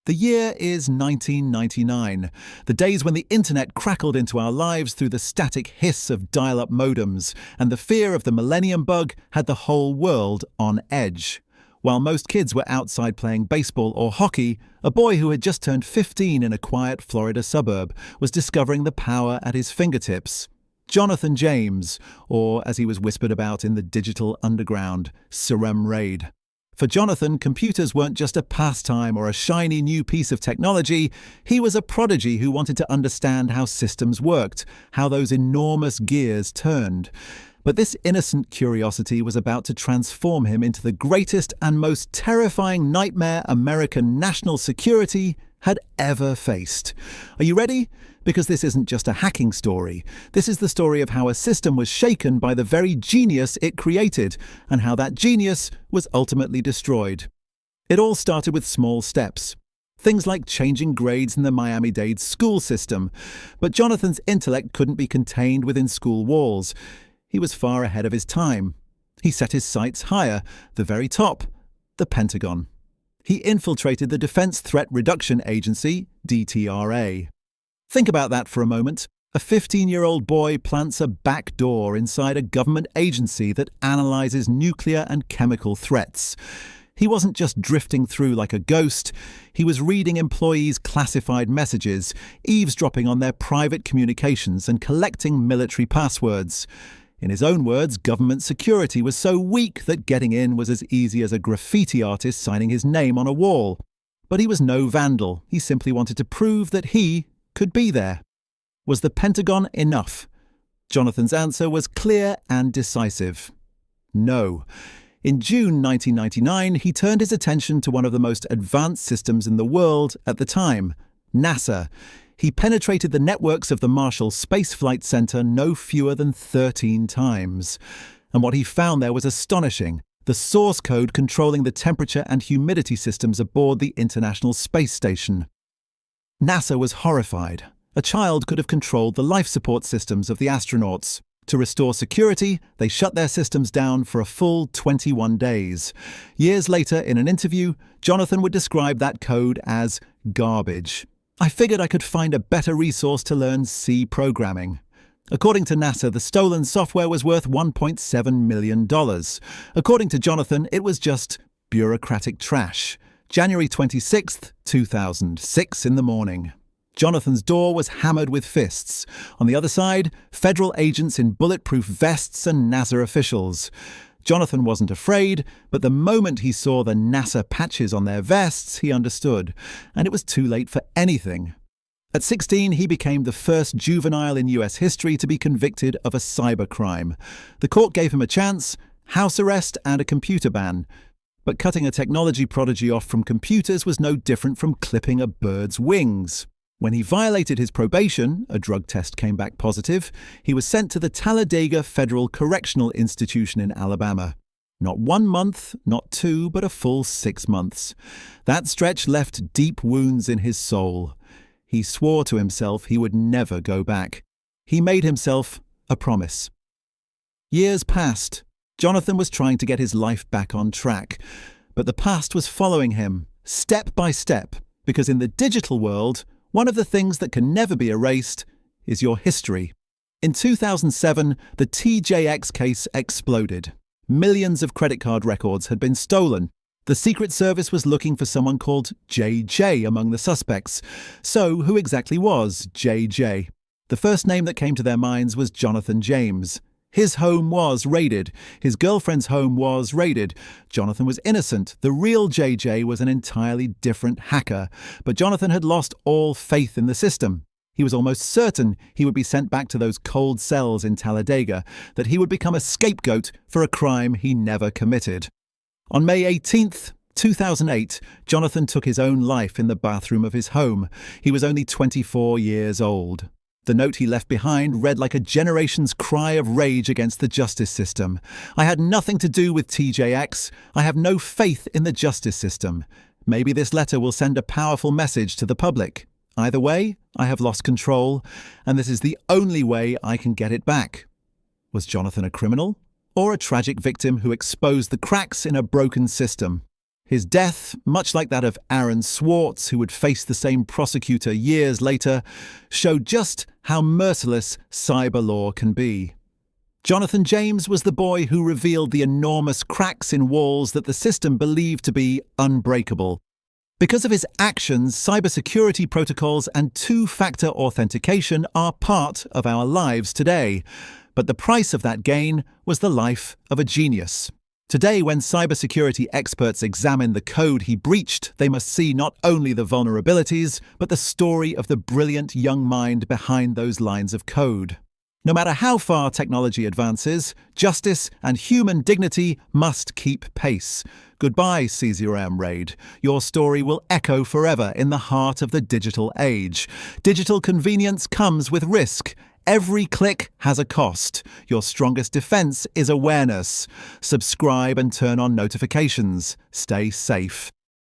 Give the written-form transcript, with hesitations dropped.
The year is 1999, the days when the internet crackled into our lives through the static hiss of dial-up modems, and the fear of the millennium bug had the whole world on edge. While most kids were outside playing baseball or hockey, a boy who had just turned 15 in a quiet Florida suburb was discovering the power at his fingertips. Jonathan James, or as he was whispered about in the digital underground, Surem Raid. For Jonathan, computers weren't just a pastime or a shiny new piece of technology. He was a prodigy who wanted to understand how systems worked, how those enormous gears turned. But this innocent curiosity was about to transform him into the greatest and most terrifying nightmare American national security had ever faced. Are you ready? Because this isn't just a hacking story. This is the story of how a system was shaken by the very genius it created, and how that genius was ultimately destroyed. It all started with small steps. Things like changing grades in the Miami-Dade school system. But Jonathan's intellect couldn't be contained within school walls. He was far ahead of his time. He set his sights higher, the very top, the Pentagon. He infiltrated the Defense Threat Reduction Agency, DTRA. Think about that for a moment. A 15-year-old boy plants a back door inside a government agency that analyzes nuclear and chemical threats. He wasn't just drifting through like a ghost. He was reading employees' classified messages, eavesdropping on their private communications, and collecting military passwords. In his own words, government security was so weak that getting in was as easy as a graffiti artist signing his name on a wall. But he was no vandal. He simply wanted to prove that he could be there. Was the Pentagon enough? Jonathan's answer was clear and decisive. No. In June 1999, he turned his attention to one of the most advanced systems in the world at the time, NASA. He penetrated the networks of the Marshall Space Flight Center no fewer than 13 times. And what he found there was astonishing. The source code controlling the temperature and humidity systems aboard the International Space Station. NASA was horrified. A child could have controlled the life support systems of the astronauts. To restore security, they shut their systems down for a full 21 days. Years later, in an interview, Jonathan would describe that code as garbage. I figured I could find a better resource to learn C programming. According to NASA, the stolen software was worth $1.7 million. According to Jonathan, it was just bureaucratic trash. January 26th, 2006 in the morning. Jonathan's door was hammered with fists. On the other side, federal agents in bulletproof vests and NASA officials. Jonathan wasn't afraid, but the moment he saw the NASA patches on their vests, he understood, and it was too late for anything. At 16, he became the first juvenile in US history to be convicted of a cybercrime. The court gave him a chance, house arrest and a computer ban. But cutting a technology prodigy off from computers was no different from clipping a bird's wings. When he violated his probation, a drug test came back positive, he was sent to the Talladega Federal Correctional Institution in Alabama. Not 1 month, not 2, but a full 6 months. That stretch left deep wounds in his soul. He swore to himself he would never go back. He made himself a promise. Years passed. Jonathan was trying to get his life back on track. But the past was following him, step by step, because in the digital world, one of the things that can never be erased is your history. In 2007, the TJX case exploded. Millions of credit card records had been stolen. The Secret Service was looking for someone called JJ among the suspects. So, who exactly was JJ? The first name that came to their minds was Jonathan James. His home was raided. His girlfriend's home was raided. Jonathan was innocent. The real JJ was an entirely different hacker. But Jonathan had lost all faith in the system. He was almost certain he would be sent back to those cold cells in Talladega, that he would become a scapegoat for a crime he never committed. On May 18th, 2008, Jonathan took his own life in the bathroom of his home. He was only 24 years old. The note he left behind read like a generation's cry of rage against the justice system. I had nothing to do with TJX. I have no faith in the justice system. Maybe this letter will send a powerful message to the public. Either way, I have lost control, and this is the only way I can get it back. Was Jonathan a criminal? Or a tragic victim who exposed the cracks in a broken system? His death, much like that of Aaron Swartz, who would face the same prosecutor years later, showed just how merciless cyber law can be. Jonathan James was the boy who revealed the enormous cracks in walls that the system believed to be unbreakable. Because of his actions, cybersecurity protocols and two-factor authentication are part of our lives today. But the price of that gain was the life of a genius. Today, when cybersecurity experts examine the code he breached, they must see not only the vulnerabilities, but the story of the brilliant young mind behind those lines of code. No matter how far technology advances, justice and human dignity must keep pace. Goodbye, CZRM Raid. Your story will echo forever in the heart of the digital age. Digital convenience comes with risk. Every click has a cost. Your strongest defense is awareness. Subscribe and turn on notifications. Stay safe.